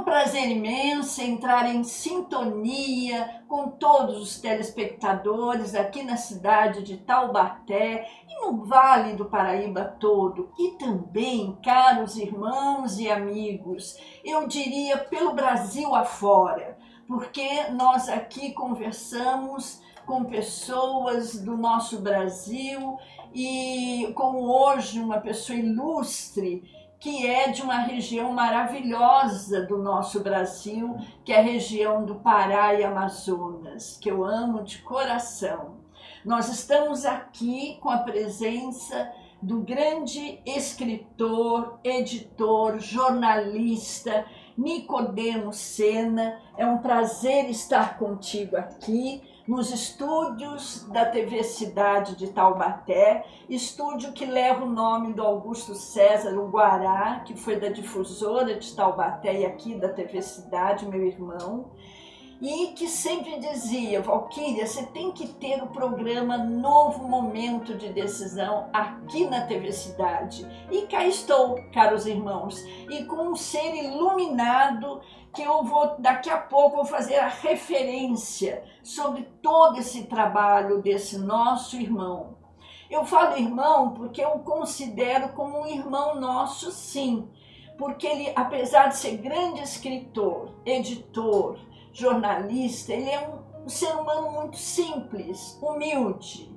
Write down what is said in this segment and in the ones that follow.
Prazer imenso entrar em sintonia com todos os telespectadores aqui na cidade de Taubaté e no Vale do Paraíba todo, e também, caros irmãos e amigos, eu diria pelo Brasil afora, porque nós aqui conversamos com pessoas do nosso Brasil e como hoje uma pessoa ilustre que é de uma região maravilhosa do nosso Brasil, que é a região do Pará e Amazonas, que eu amo de coração. Nós estamos aqui com a presença do grande escritor, editor, jornalista, Nicodemo Sena. É um prazer estar contigo aqui nos estúdios da TV Cidade de Taubaté, estúdio que leva o nome do Augusto César Uguará, que foi da difusora de Taubaté e aqui da TV Cidade, meu irmão, e que sempre dizia: Valquíria, você tem que ter o programa Novo Momento de Decisão aqui na TV Cidade. E cá estou, caros irmãos, e com um ser iluminado que eu vou, daqui a pouco, vou fazer a referência sobre todo esse trabalho desse nosso irmão. Eu falo irmão porque eu o considero como um irmão nosso, sim, porque ele, apesar de ser grande escritor, editor, jornalista, ele é um ser humano muito simples, humilde,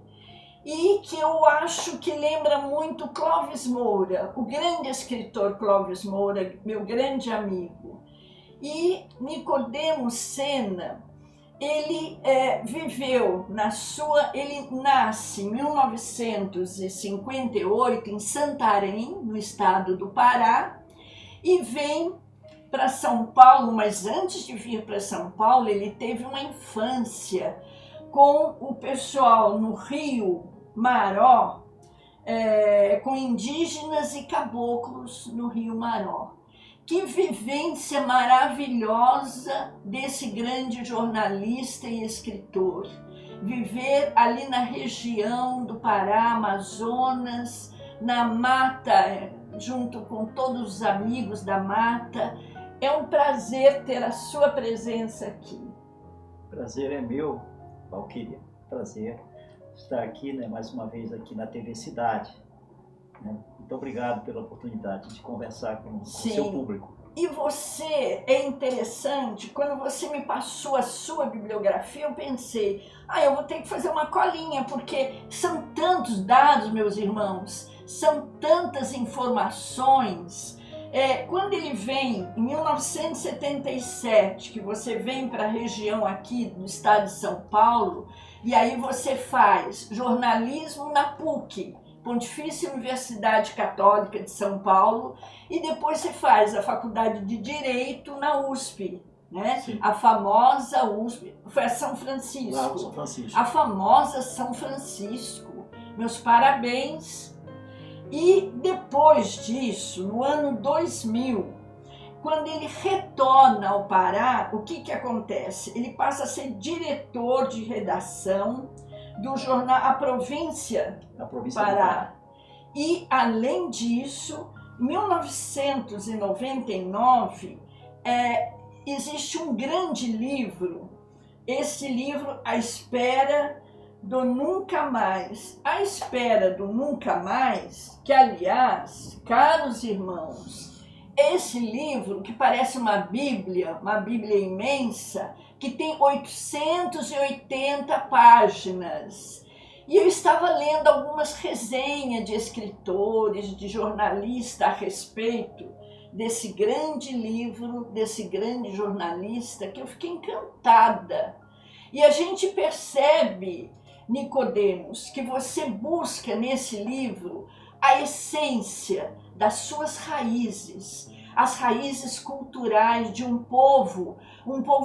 e que eu acho que lembra muito Clóvis Moura, o grande escritor Clóvis Moura, meu grande amigo. E Nicodemo Sena, ele ele nasce em 1958 em Santarém, no estado do Pará, e vem para São Paulo, mas antes de vir para São Paulo, ele teve uma infância com o pessoal no Rio Maró, com indígenas e caboclos no Rio Maró. Que vivência maravilhosa desse grande jornalista e escritor. Viver ali na região do Pará, Amazonas, na mata, junto com todos os amigos da mata. É um prazer ter a sua presença aqui. Prazer é meu, Valquíria. Prazer estar aqui, mais uma vez aqui na TV Cidade. Muito obrigado pela oportunidade de conversar com o seu público. E você, é interessante, quando você me passou a sua bibliografia, eu pensei, eu vou ter que fazer uma colinha, porque são tantos dados, meus irmãos, são tantas informações. Quando ele vem, em 1977, que você vem para a região aqui do estado de São Paulo, e aí você faz jornalismo na PUC, Pontifícia Universidade Católica de São Paulo, e depois você faz a faculdade de Direito na USP, né? A famosa USP, foi a São Francisco. São Francisco. A famosa São Francisco. Meus parabéns. E depois disso, no ano 2000, quando ele retorna ao Pará, o que acontece? Ele passa a ser diretor de redação do jornal A Província Pará. E, além disso, em 1999, existe um grande livro, esse livro, A Espera do Nunca Mais. A Espera do Nunca Mais, que, aliás, caros irmãos, esse livro, que parece uma Bíblia imensa, que tem 880 páginas. E eu estava lendo algumas resenhas de escritores, de jornalistas a respeito desse grande livro, desse grande jornalista, que eu fiquei encantada. E a gente percebe, Nicodemos, que você busca nesse livro a essência das suas raízes, as raízes culturais de um povo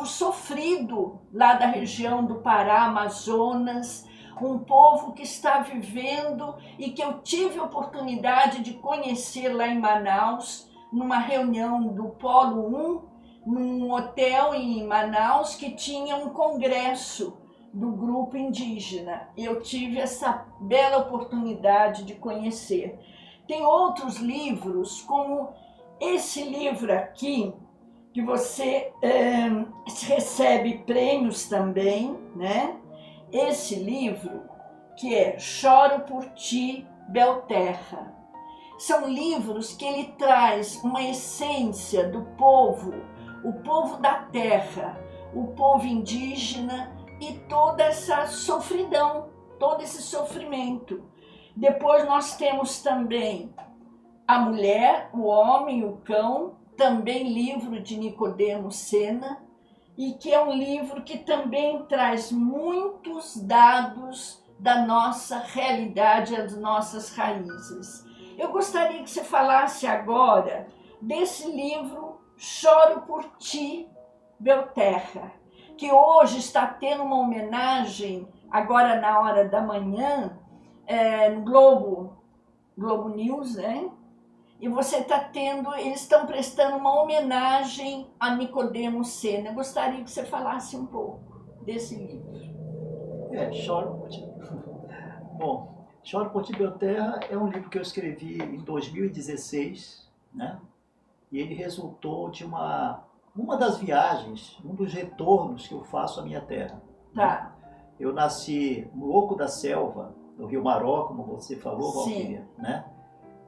sofrido lá da região do Pará, Amazonas, um povo que está vivendo e que eu tive a oportunidade de conhecer lá em Manaus, numa reunião do Polo 1, num hotel em Manaus que tinha um congresso do grupo indígena. Eu tive essa bela oportunidade de conhecer. Tem outros livros, como esse livro aqui, que você recebe prêmios também, né? Esse livro, que é Choro por Ti, Belterra. São livros que ele traz uma essência do povo, o povo da terra, o povo indígena e toda essa sofridão, todo esse sofrimento. Depois nós temos também A Mulher, o Homem e o Cão, também livro de Nicodemo Sena, e que é um livro que também traz muitos dados da nossa realidade, das nossas raízes. Eu gostaria que você falasse agora desse livro Choro por Ti, Belterra, que hoje está tendo uma homenagem, agora na hora da manhã, no Globo News, né? E você está tendo, eles estão prestando uma homenagem a Nicodemo Sena. Eu gostaria que você falasse um pouco desse livro. Choro por Ti. Bom, Choro por Ti, Belterra é um livro que eu escrevi em 2016, né? E ele resultou de uma das viagens, um dos retornos que eu faço à minha terra. Tá. Eu nasci no Oco da Selva, no Rio Maró, como você falou, Sim. Valquíria, né?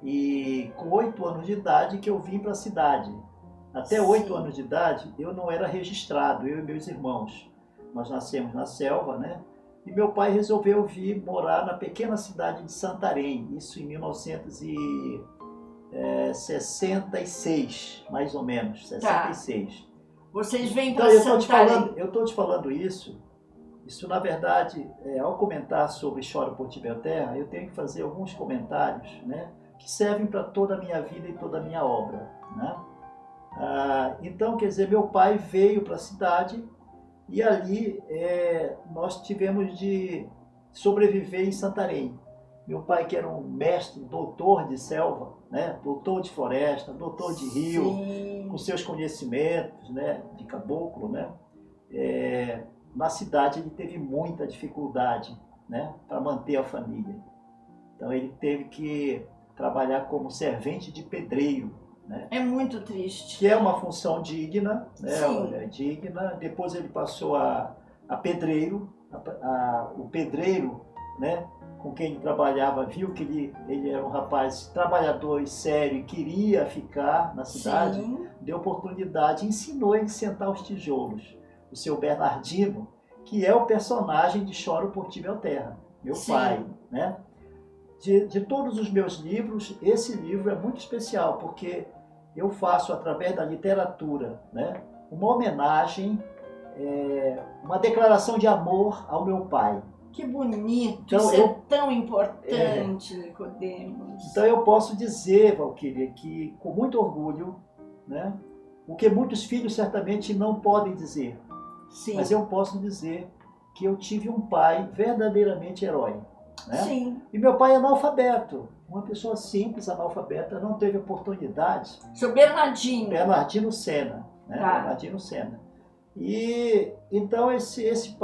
E com 8 anos de idade que eu vim para a cidade. Até 8 Sim. anos de idade eu não era registrado, eu e meus irmãos. Nós nascemos na selva, né? E meu pai resolveu vir morar na pequena cidade de Santarém, isso em 1966, mais ou menos, 66. Tá. Vocês vêm para Então Santarém. eu estou te falando isso na verdade, ao comentar sobre Choro por Ti, Belterra, eu tenho que fazer alguns comentários, né, que servem para toda a minha vida e toda a minha obra, né? Então, quer dizer, meu pai veio para a cidade e ali nós tivemos de sobreviver em Santarém. Meu pai, que era um mestre, doutor de selva, né, doutor de floresta, doutor de rio, Sim. com seus conhecimentos, né, de caboclo, né, na cidade ele teve muita dificuldade, né, para manter a família. Então ele teve que trabalhar como servente de pedreiro, né? É muito triste. Que é uma função digna, né? Sim. Digna. Depois ele passou a pedreiro. O pedreiro, né, com quem ele trabalhava, viu que ele era um rapaz trabalhador e sério e queria ficar na cidade. Sim. Deu oportunidade, ensinou ele a sentar os tijolos. O seu Bernardino, que é o personagem de Choro por Ti, Belterra, meu Sim. pai, né? De todos os meus livros, esse livro é muito especial, porque eu faço, através da literatura, né, uma homenagem, uma declaração de amor ao meu pai. Que bonito, Então, isso é tão importante, Nicodemos. Então eu posso dizer, Valquíria, que com muito orgulho, né, o que muitos filhos certamente não podem dizer, Sim. mas eu posso dizer que eu tive um pai verdadeiramente herói. Né? Sim. E meu pai é analfabeto, uma pessoa simples, analfabeta, não teve oportunidade. Seu Bernardino. Bernardino Sena, né? Tá. Bernardino Sena. E então esse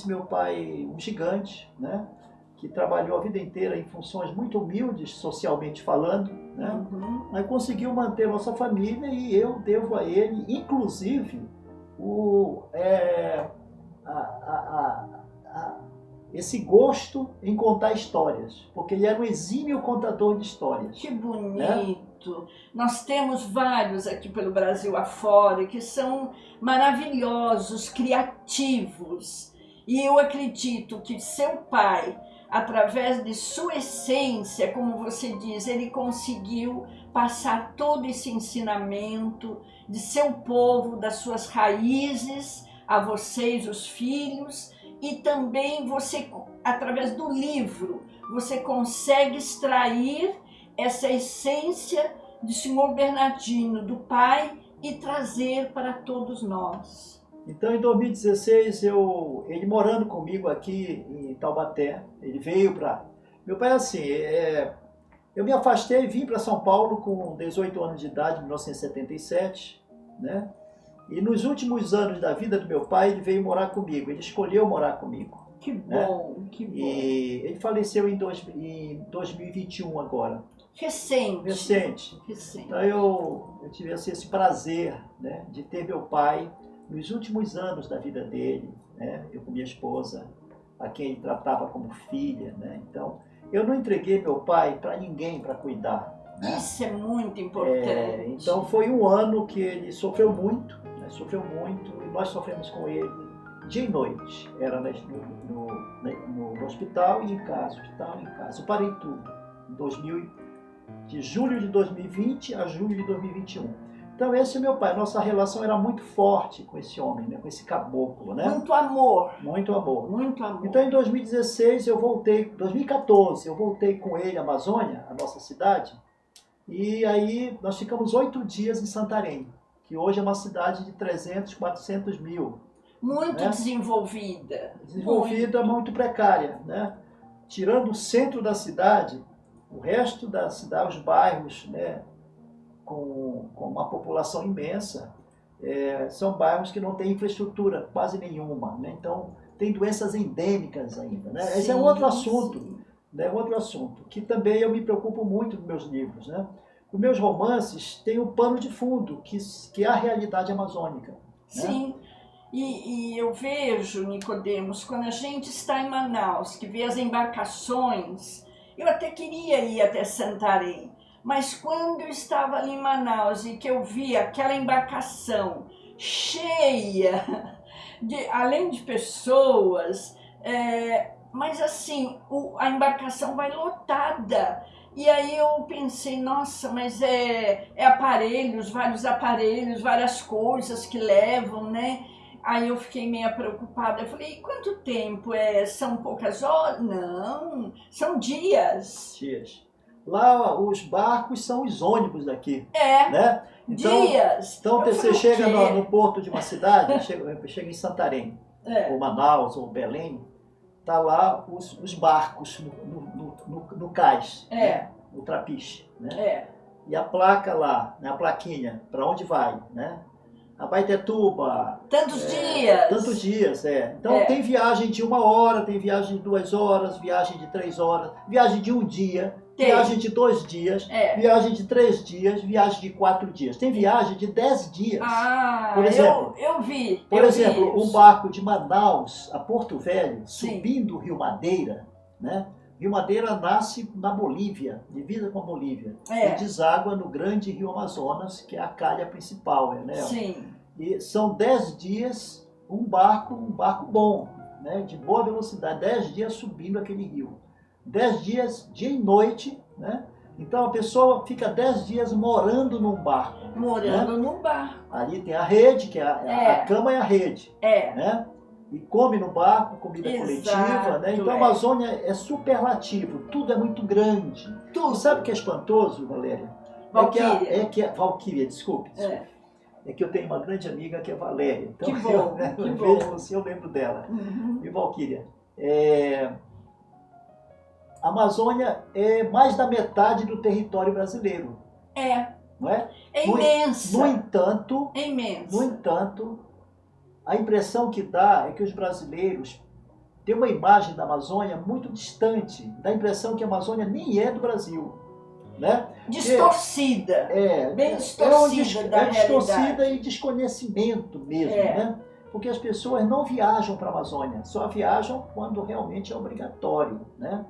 meu pai, um gigante, né, que trabalhou a vida inteira em funções muito humildes, socialmente falando, né, Uhum. mas conseguiu manter nossa família e eu devo a ele, inclusive, esse gosto em contar histórias, porque ele era um exímio contador de histórias. Que bonito! Nós temos vários aqui pelo Brasil afora que são maravilhosos, criativos. E eu acredito que seu pai, através de sua essência, como você diz, ele conseguiu passar todo esse ensinamento de seu povo, das suas raízes, a vocês, os filhos. E também você, através do livro, você consegue extrair essa essência do senhor Bernardino, do pai, e trazer para todos nós. Então, em 2016, ele morando comigo aqui em Taubaté, ele veio para... Meu pai, assim, eu me afastei e vim para São Paulo com 18 anos de idade, em 1977, né? E nos últimos anos da vida do meu pai, ele veio morar comigo, ele escolheu morar comigo. Que bom, né? que bom. E ele faleceu em 2021 agora. Recente. Então eu tive assim, esse prazer, né, de ter meu pai nos últimos anos da vida dele, né? Eu com minha esposa, a quem ele tratava como filha, né? Então eu não entreguei meu pai para ninguém para cuidar. Né? Isso é muito importante. Então foi um ano que ele sofreu muito, e nós sofremos com ele dia e noite. Era no hospital e em casa, Eu parei tudo, de julho de 2020 a julho de 2021. Então esse é meu pai, nossa relação era muito forte com esse homem, né? Com esse caboclo, né? Muito amor. Muito amor. Muito amor. Então em 2016 2014 eu voltei com ele à Amazônia, a nossa cidade, e aí nós ficamos 8 dias em Santarém, que hoje é uma cidade de 300, 400 mil. Muito né? Desenvolvida, muito precária. Né? Tirando o centro da cidade, o resto da cidade, os bairros, né, com uma população imensa, são bairros que não têm infraestrutura quase nenhuma. Né? Então, tem doenças endêmicas ainda. Né? Esse é um outro assunto. Né? Outro assunto, que também eu me preocupo muito nos meus livros. Né? Os meus romances têm um pano de fundo, que é a realidade amazônica. Sim, né? E eu vejo, Nicodemos, quando a gente está em Manaus, que vê as embarcações, eu até queria ir até Santarém, mas quando eu estava ali em Manaus e que eu vi aquela embarcação cheia, além de pessoas, mas assim, a embarcação vai lotada. E aí eu pensei, nossa, mas vários aparelhos, várias coisas que levam, né? Aí eu fiquei meio preocupada. Eu falei, quanto tempo? São poucas horas? Não, são dias. Lá os barcos são os ônibus daqui. Né? Então, dias. Então você chega no porto de uma cidade, chega em Santarém, ou Manaus, ou Belém, tá lá os barcos no cais, né? No trapiche. Né? E a placa lá, a plaquinha, para onde vai, né? Abaetetuba. Tantos dias. Então tem viagem de 1 hora, tem viagem de 2 horas, viagem de 3 horas, viagem de 1 dia, viagem de 2 dias, viagem de 3 dias, viagem de 4 dias. Tem viagem de 10 dias. Por exemplo, eu vi. Por exemplo, um barco de Manaus a Porto Velho, subindo o Rio Madeira, né? Rio Madeira nasce na Bolívia, divisa com a Bolívia, e deságua no grande Rio Amazonas, que é a calha principal, né? Sim. E são 10 dias, um barco bom, né? De boa velocidade, 10 dias subindo aquele rio. 10 dias, dia e noite, né? Então a pessoa fica 10 dias morando num barco. Num barco. Ali tem a rede, que é a cama e a rede. Né? E come no barco, comida coletiva, né? Então a Amazônia é superlativo, tudo é muito grande. Tudo. E sabe o que é espantoso, Valéria? Valquíria. Valquíria, desculpe. É que eu tenho uma grande amiga que é Valéria. Então, que bom, eu vejo você, eu lembro dela. E Valquíria. A Amazônia é mais da metade do território brasileiro. Não é? É imensa. No entanto, é imensa. No entanto, a impressão que dá é que os brasileiros têm uma imagem da Amazônia muito distante, dá a impressão que a Amazônia nem é do Brasil. Né? Distorcida. Bem distorcida da realidade. Distorcida e desconhecimento mesmo. Né? Porque as pessoas não viajam para a Amazônia, só viajam quando realmente é obrigatório. Né?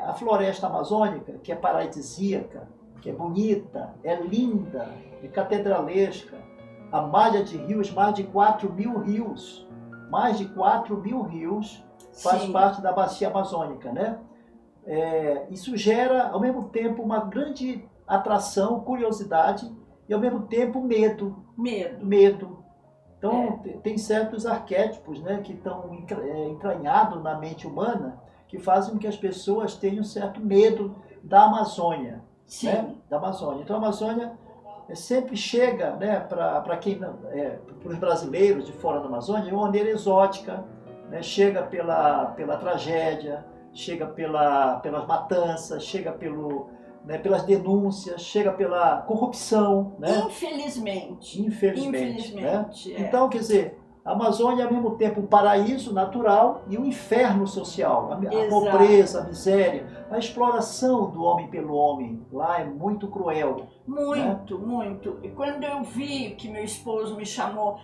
A floresta amazônica, que é paradisíaca, que é bonita, é linda, é catedralesca, a malha de rios, mais de 4.000 rios. Mais de 4.000 rios faz parte da bacia amazônica, né? Isso gera, ao mesmo tempo, uma grande atração, curiosidade e, ao mesmo tempo, medo. Então, tem certos arquétipos, né, que estão entranhados na mente humana que fazem com que as pessoas tenham certo medo da Amazônia. Né? Da Amazônia. Então, a Amazônia sempre chega, né, para os brasileiros de fora da Amazônia de uma maneira exótica, né, chega pela tragédia, chega pelas matanças, chega pelas denúncias, chega pela corrupção, né? Infelizmente. Né? Então, quer dizer, a Amazônia é ao mesmo tempo um paraíso natural e um inferno social. A pobreza, a miséria, a exploração do homem pelo homem lá é muito cruel. Muito, né? Muito. E quando eu vi que meu esposo me chamou,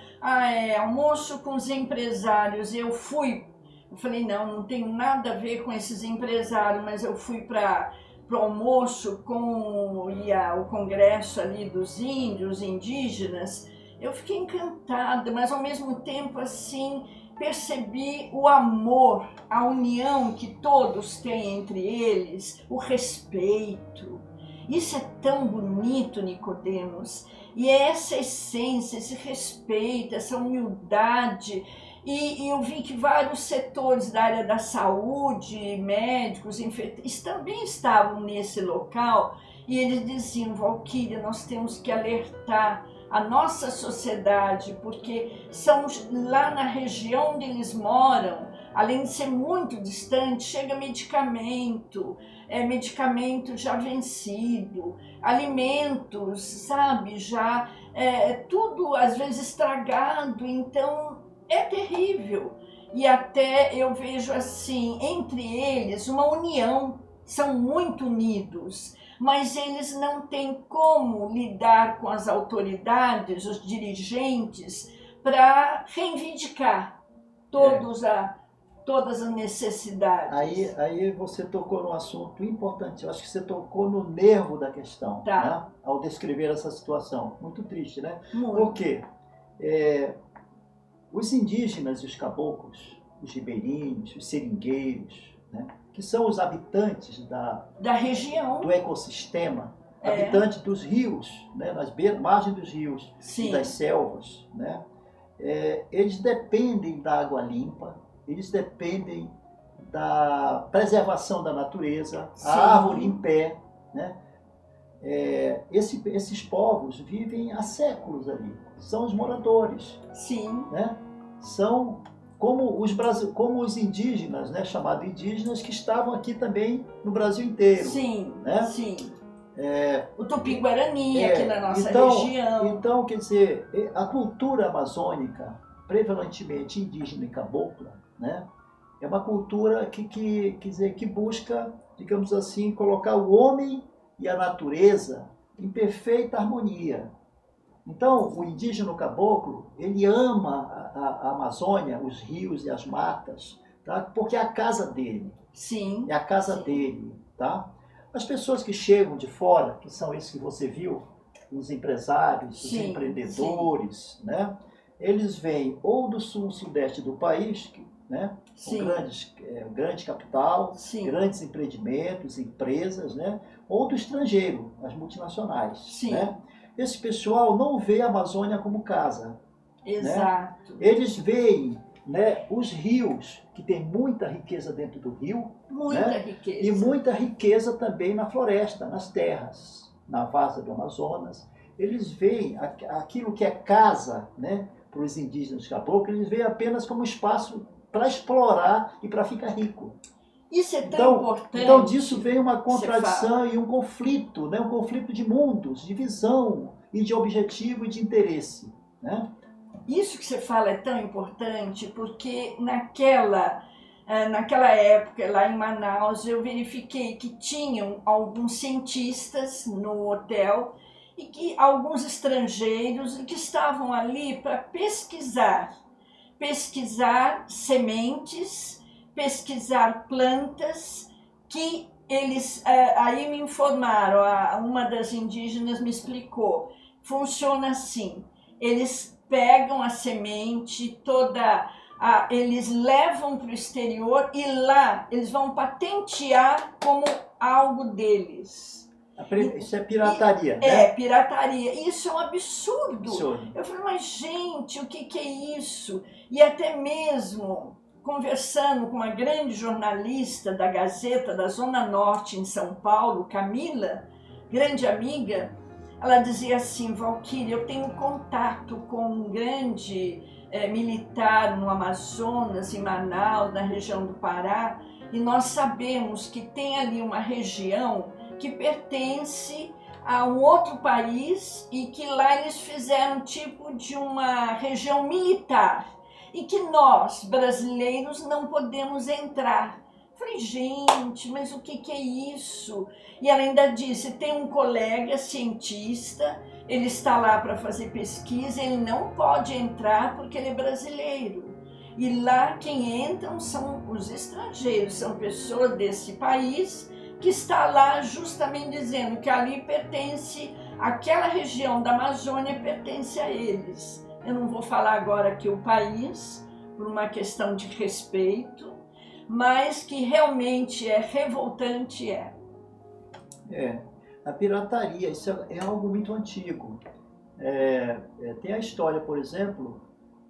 almoço com os empresários, eu falei, não tenho nada a ver com esses empresários, mas eu fui para o almoço com o congresso ali dos índios, indígenas. Eu fiquei encantada, mas ao mesmo tempo assim percebi o amor, a união que todos têm entre eles, o respeito. Isso é tão bonito, Nicodemos, e é essa essência, esse respeito, essa humildade. E eu vi que vários setores da área da saúde, médicos, enfermeiros, também estavam nesse local, e eles diziam, Valquíria, nós temos que alertar a nossa sociedade, porque são lá na região onde eles moram, além de ser muito distante, chega medicamento já vencido, alimentos, sabe, já tudo às vezes estragado, então é terrível. E até eu vejo assim, entre eles, uma união, são muito unidos, mas eles não têm como lidar com as autoridades, os dirigentes, para reivindicar todas as necessidades. Aí você tocou num assunto importante, eu acho que você tocou no nervo da questão, né? Ao descrever essa situação. Muito triste, né? Muito. Por quê? Os indígenas e os caboclos, os ribeirinhos, os seringueiros, né? Que são os habitantes da região, do ecossistema, habitantes dos rios, né? Nas margens dos rios, e das selvas, né? Eles dependem da água limpa, eles dependem da preservação da natureza, a árvore em pé, né? Esses povos vivem há séculos ali, são os moradores. Sim. Né? São como os indígenas, né? Chamados indígenas, que estavam aqui também no Brasil inteiro. Sim, né? sim. O Tupi-Guarani aqui na nossa região. Então, quer dizer, a cultura amazônica, prevalentemente indígena e cabocla, né? É uma cultura que busca, digamos assim, colocar o homem e a natureza em perfeita harmonia. Então, o indígena caboclo, ele ama a Amazônia, os rios e as matas, tá? Porque é a casa dele. Sim. É a casa dele, tá? As pessoas que chegam de fora, que são esses que você viu, os empresários, os empreendedores, né? Eles vêm ou do sul, sudeste do país, né? Com grande capital, grandes empreendimentos, empresas, né? Ou do estrangeiro, as multinacionais, né? Esse pessoal não vê a Amazônia como casa. Exato. Né? Eles veem, né, os rios, que tem muita riqueza dentro do rio. Muita riqueza. E muita riqueza também na floresta, nas terras, na Vaza do Amazonas. Eles veem aquilo que é casa, né, para os indígenas caboclos, eles veem apenas como espaço para explorar e para ficar rico. Isso é tão importante. Então disso vem uma contradição e um conflito, né? Um conflito de mundos, de visão e de objetivo e de interesse. Né? Isso que você fala é tão importante porque naquela época, lá em Manaus, eu verifiquei que tinham alguns cientistas no hotel e que alguns estrangeiros que estavam ali para pesquisar sementes, pesquisar plantas, que eles aí me informaram, uma das indígenas me explicou, funciona assim, eles pegam a semente eles levam para o exterior e lá eles vão patentear como algo deles. Isso é pirataria, né? É, pirataria. Isso é um absurdo. Eu falei, mas gente, o que é isso? E até mesmo conversando com uma grande jornalista da Gazeta da Zona Norte em São Paulo, Camila, grande amiga, ela dizia assim: Valquíria, eu tenho contato com um grande militar no Amazonas, em Manaus, na região do Pará, e nós sabemos que tem ali uma região que pertence a um outro país e que lá eles fizeram tipo de uma região militar e que nós, brasileiros, não podemos entrar. Falei, gente, mas o que é isso? E ela ainda disse, tem um colega cientista, ele está lá para fazer pesquisa, ele não pode entrar porque ele é brasileiro. E lá quem entram são os estrangeiros, são pessoas desse país que está lá justamente dizendo que ali pertence, aquela região da Amazônia pertence a eles. Eu não vou falar agora aqui o país, por uma questão de respeito, mas que realmente é revoltante, A pirataria, isso é algo muito antigo. Tem a história, por exemplo,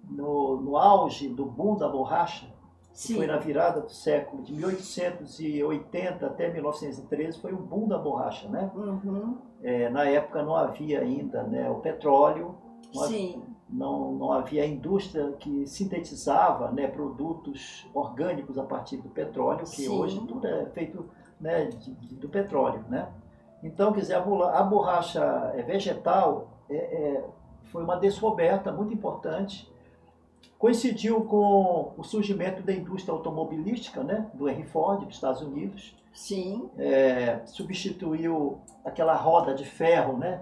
no auge do boom da borracha, que foi na virada do século de 1880 até 1913, foi o boom da borracha, né? Uhum. Na época não havia ainda, né, o petróleo, Sim. não havia a indústria que sintetizava, né, produtos orgânicos a partir do petróleo, que Sim. hoje tudo é feito, né, do petróleo, né? Então, quer dizer, a borracha vegetal foi uma descoberta muito importante. Coincidiu com o surgimento da indústria automobilística, né, do Henry Ford, dos Estados Unidos. Sim. Substituiu aquela roda de ferro, né,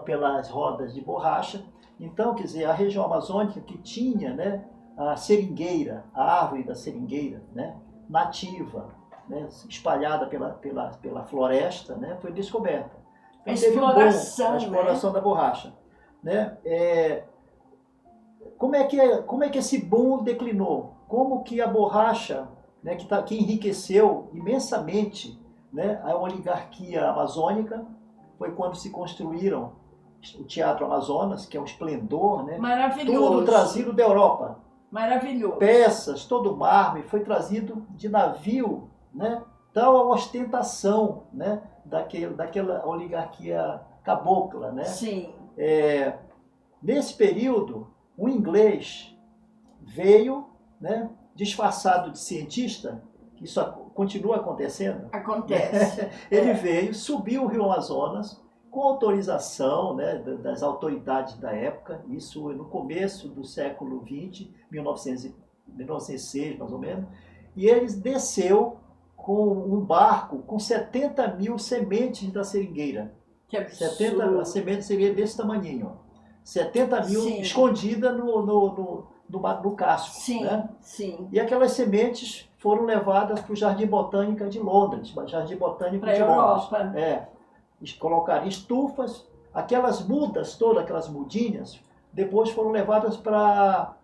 pelas rodas de borracha. Então, quer dizer, a região amazônica que tinha, né, a seringueira, a árvore da seringueira, né, nativa, né, espalhada pela floresta, né, foi descoberta. Então, a exploração da borracha, né? Como é que esse boom declinou? Como que a borracha, né, que enriqueceu imensamente, né, a oligarquia amazônica, foi quando se construíram o Teatro Amazonas, que é um esplendor, né? Maravilhoso. Todo trazido da Europa. Maravilhoso. Peças, todo mármore foi trazido de navio, né? Tal a ostentação, né, daquela oligarquia cabocla, né? Sim. Nesse período, um inglês veio, né, disfarçado de cientista, que isso continua acontecendo. Acontece. Ele veio, subiu o Rio Amazonas, com autorização, né, das autoridades da época, isso no começo do século XX, 1906 mais ou menos, e ele desceu com um barco com 70 mil sementes da seringueira. Que absurdo. 70 sementes de seringueira desse tamaninho. 70 mil Sim. escondidas no casco. Sim, né? sim. E aquelas sementes foram levadas para o Jardim Botânico de Londres. Jardim Botânico de Europa. Londres. Colocaram estufas, aquelas mudas todas, aquelas mudinhas, depois foram levadas para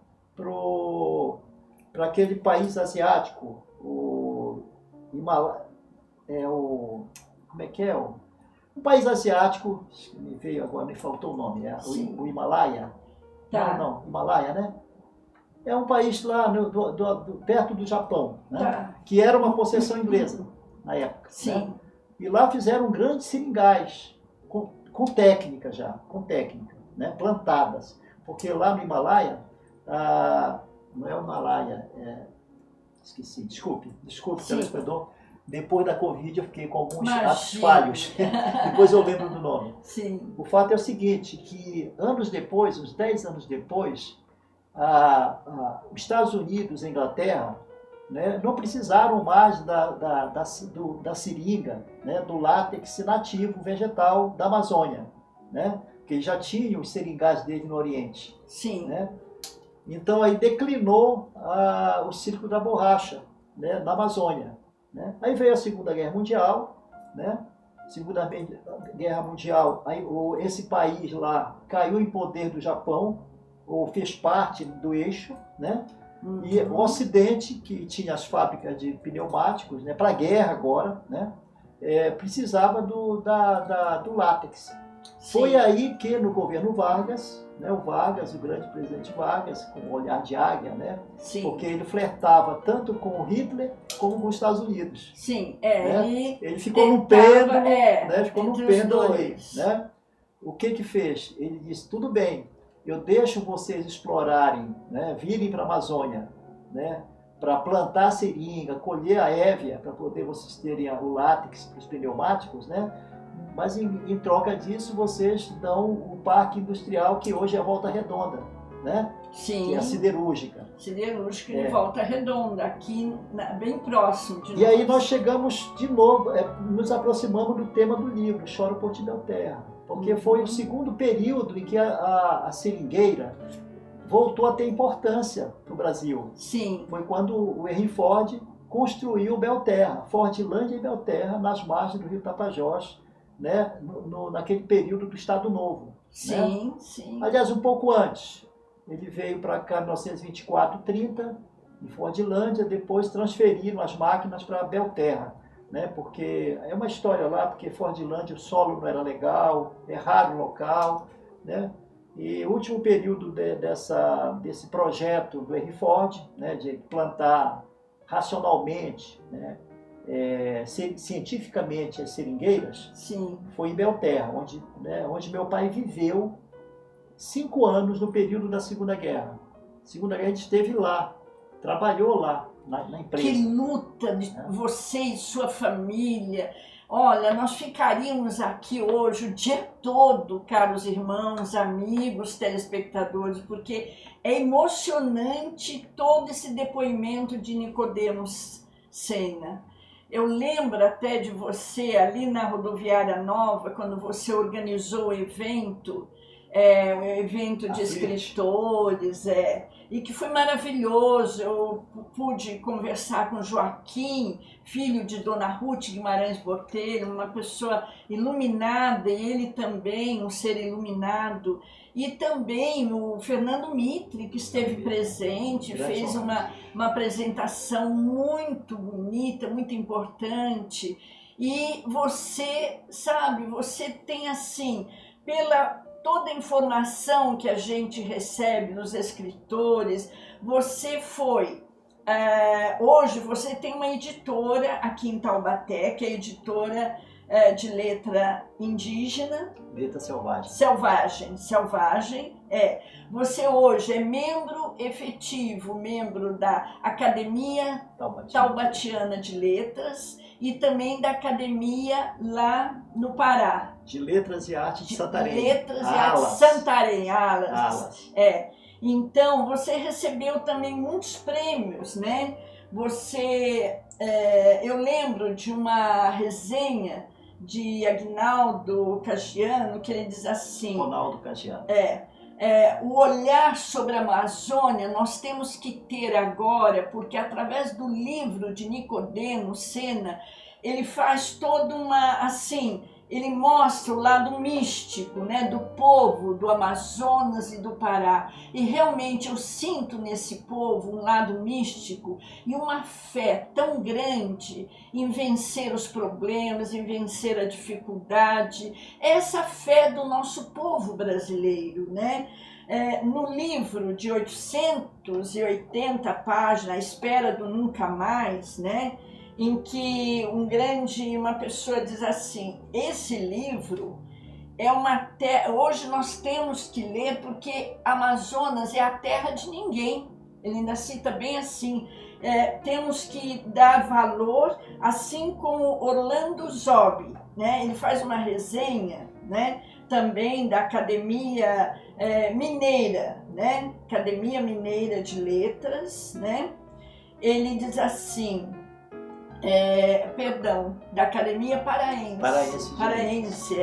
aquele país asiático, como é que é? Um país asiático, me veio agora, me faltou o nome, o Himalaia. Tá. Não, Himalaia, né? É um país lá perto do Japão, né? Tá. Que era uma possessão inglesa na época. Sim. Né? E lá fizeram grandes seringais, com técnica, né? Plantadas. Porque lá no Himalaia, não é o Himalaia, esqueci, desculpe, telespectador. Depois da Covid eu fiquei com alguns atos falhos. Depois eu lembro do nome. Sim. O fato é o seguinte, que anos depois, uns 10 anos depois, os Estados Unidos e a Inglaterra, né, não precisaram mais da seringa, né, do látex nativo vegetal da Amazônia, né, porque eles já tinham os seringais dele no Oriente. Sim. Né? Então aí declinou o ciclo da borracha, né, na Amazônia. Né? Aí veio a Segunda Guerra Mundial, né? Segunda Guerra Mundial, aí, esse país lá caiu em poder do Japão, ou fez parte do eixo, né? Uhum. E o Ocidente, que tinha as fábricas de pneumáticos, né, para a guerra agora, né, precisava do látex. Sim. Foi aí que no governo Vargas, né, o grande presidente Vargas, com o olhar de águia, né, Sim. porque ele flertava tanto com o Hitler como com os Estados Unidos. Sim, né? Ele ficou num pêndulo, né, ficou num pêndulo aí, né? o que que fez? Ele disse, tudo bem, eu deixo vocês explorarem, né, virem para a Amazônia, né, para plantar seringa, colher a évia, para poder vocês terem o látex para os pneumáticos, né? Mas em troca disso vocês dão o parque industrial que hoje é a Volta Redonda, né? Sim. Que é a siderúrgica. Siderúrgica de Volta Redonda, aqui bem próximo de nós. E aí nós chegamos de novo, nos aproximamos do tema do livro, Chora o Ponte Belterra, porque foi o segundo período em que a seringueira voltou a ter importância para o Brasil. Sim. Foi quando o Henry Ford construiu Belterra, Fordlândia e Belterra, nas margens do rio Tapajós, né, naquele período do Estado Novo. Sim, né? sim. Aliás, um pouco antes. Ele veio para cá em 1924, 30, em Fordlândia, depois transferiram as máquinas para Belterra, né? Porque é uma história lá, porque Fordlândia o solo não era legal, é raro o local, né? E o último período desse projeto do Henry Ford, né, de plantar racionalmente, né, cientificamente as seringueiras, Sim. foi em Belterra, onde meu pai viveu 5 anos no período da Segunda Guerra. Segunda Guerra a gente esteve lá, trabalhou lá na empresa. Que luta de você e sua família. Olha, nós ficaríamos aqui hoje o dia todo, caros irmãos, amigos, telespectadores, porque é emocionante todo esse depoimento de Nicodemos Sena. Eu lembro até de você ali na Rodoviária Nova, quando você organizou o evento, um evento de escritores, e que foi maravilhoso. Eu pude conversar com Joaquim, filho de Dona Ruth Guimarães Botelho, uma pessoa iluminada, e ele também, um ser iluminado. E também o Fernando Mitre, que esteve presente, fez uma apresentação muito bonita, muito importante. E você, sabe, você tem assim, pela toda a informação que a gente recebe dos escritores, você foi... hoje você tem uma editora aqui em Taubaté, que é a editora de letra indígena. Letra selvagem. Selvagem. Você hoje é membro efetivo, membro da Academia Taubatiana de Letras e também da Academia lá no Pará. De Letras e Arte de Santarém. Letras e Arte de Santarém, Alas. Então, você recebeu também muitos prêmios, né? Eu lembro de uma resenha de Aguinaldo Cagiano, que ele diz assim... Ronaldo Cagiano. O olhar sobre a Amazônia nós temos que ter agora, porque através do livro de Nicodemo Sena, ele faz toda uma, assim, ele mostra o lado místico, né, do povo do Amazonas e do Pará. E realmente eu sinto nesse povo um lado místico e uma fé tão grande em vencer os problemas, em vencer a dificuldade. Essa fé do nosso povo brasileiro, né? No livro de 880 páginas, A Espera do Nunca Mais, né? Em que uma pessoa diz assim, esse livro é uma terra, hoje nós temos que ler porque Amazonas é a terra de ninguém. Ele ainda cita bem assim, temos que dar valor, assim como Orlando Zobbe, né? Ele faz uma resenha, né? Também da Academia Mineira, né? Academia Mineira de Letras, né? Ele diz assim, da Academia Paraense.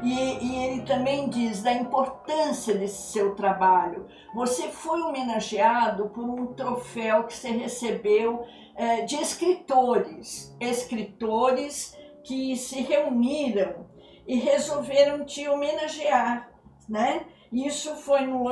E ele também diz da importância desse seu trabalho. Você foi homenageado por um troféu que você recebeu de escritores que se reuniram e resolveram te homenagear, né? Isso foi no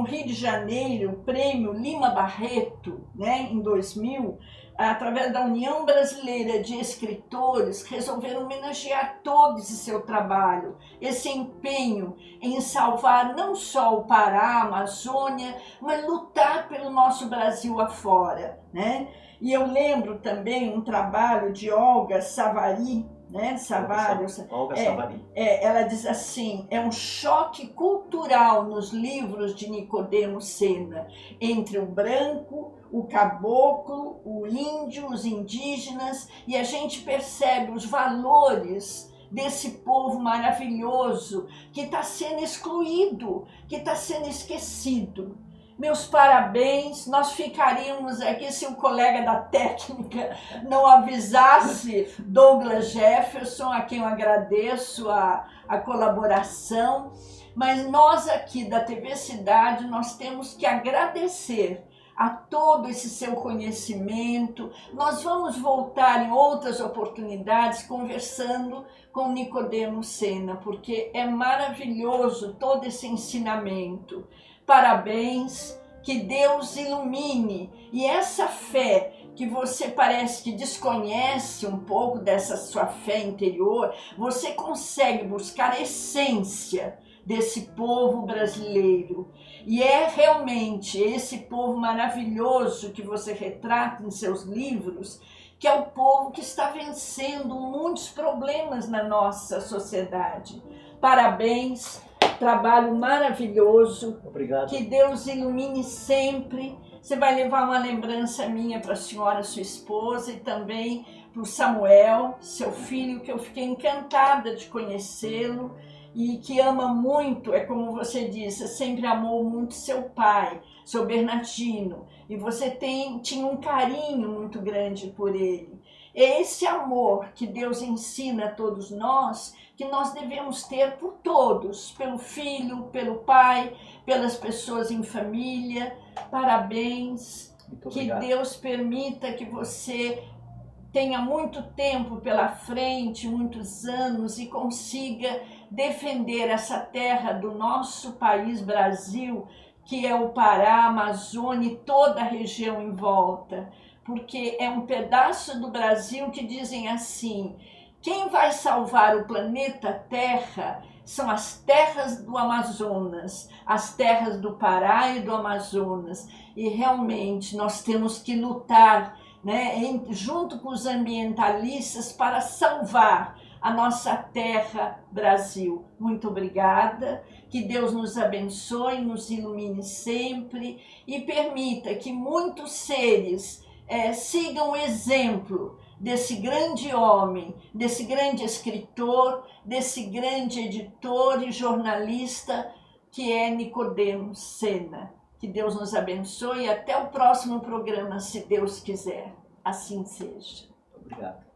Rio de Janeiro, o prêmio Lima Barreto, né, em 2000, através da União Brasileira de Escritores, resolveram homenagear todo esse seu trabalho, esse empenho em salvar não só o Pará, a Amazônia, mas lutar pelo nosso Brasil afora, né? E eu lembro também um trabalho de Olga Savary, né? Savari, Olga Savari. Ela diz assim, é um choque cultural nos livros de Nicodemo Sena, entre o branco, o caboclo, o índio, os indígenas, e a gente percebe os valores desse povo maravilhoso que está sendo excluído, que está sendo esquecido. Meus parabéns, nós ficaríamos aqui se o colega da técnica não avisasse Douglas Jefferson, a quem eu agradeço a colaboração, mas nós aqui da TV Cidade, nós temos que agradecer a todo esse seu conhecimento. Nós vamos voltar em outras oportunidades conversando com Nicodemo Sena, porque é maravilhoso todo esse ensinamento. Parabéns, que Deus ilumine. E essa fé que você parece que desconhece um pouco dessa sua fé interior, você consegue buscar a essência desse povo brasileiro. E é realmente esse povo maravilhoso que você retrata em seus livros, que é o povo que está vencendo muitos problemas na nossa sociedade. Parabéns, trabalho maravilhoso. Obrigado. Que Deus ilumine sempre. Você vai levar uma lembrança minha para a senhora, sua esposa, e também para o Samuel, seu filho, que eu fiquei encantada de conhecê-lo e que ama muito, é como você disse, sempre amou muito seu pai, seu Bernardino, e você tinha um carinho muito grande por ele. É esse amor que Deus ensina a todos nós, que nós devemos ter por todos, pelo filho, pelo pai, pelas pessoas em família. Parabéns, que Deus permita que você tenha muito tempo pela frente, muitos anos, e consiga defender essa terra do nosso país Brasil, que é o Pará, a Amazônia e toda a região em volta, porque é um pedaço do Brasil que dizem assim, quem vai salvar o planeta Terra são as terras do Amazonas, as terras do Pará e do Amazonas, e realmente nós temos que lutar, né, junto com os ambientalistas para salvar a nossa terra Brasil. Muito obrigada, que Deus nos abençoe, nos ilumine sempre e permita que muitos seres sigam o exemplo desse grande homem, desse grande escritor, desse grande editor e jornalista que é Nicodemo Sena. Que Deus nos abençoe e até o próximo programa, se Deus quiser. Assim seja. Obrigado.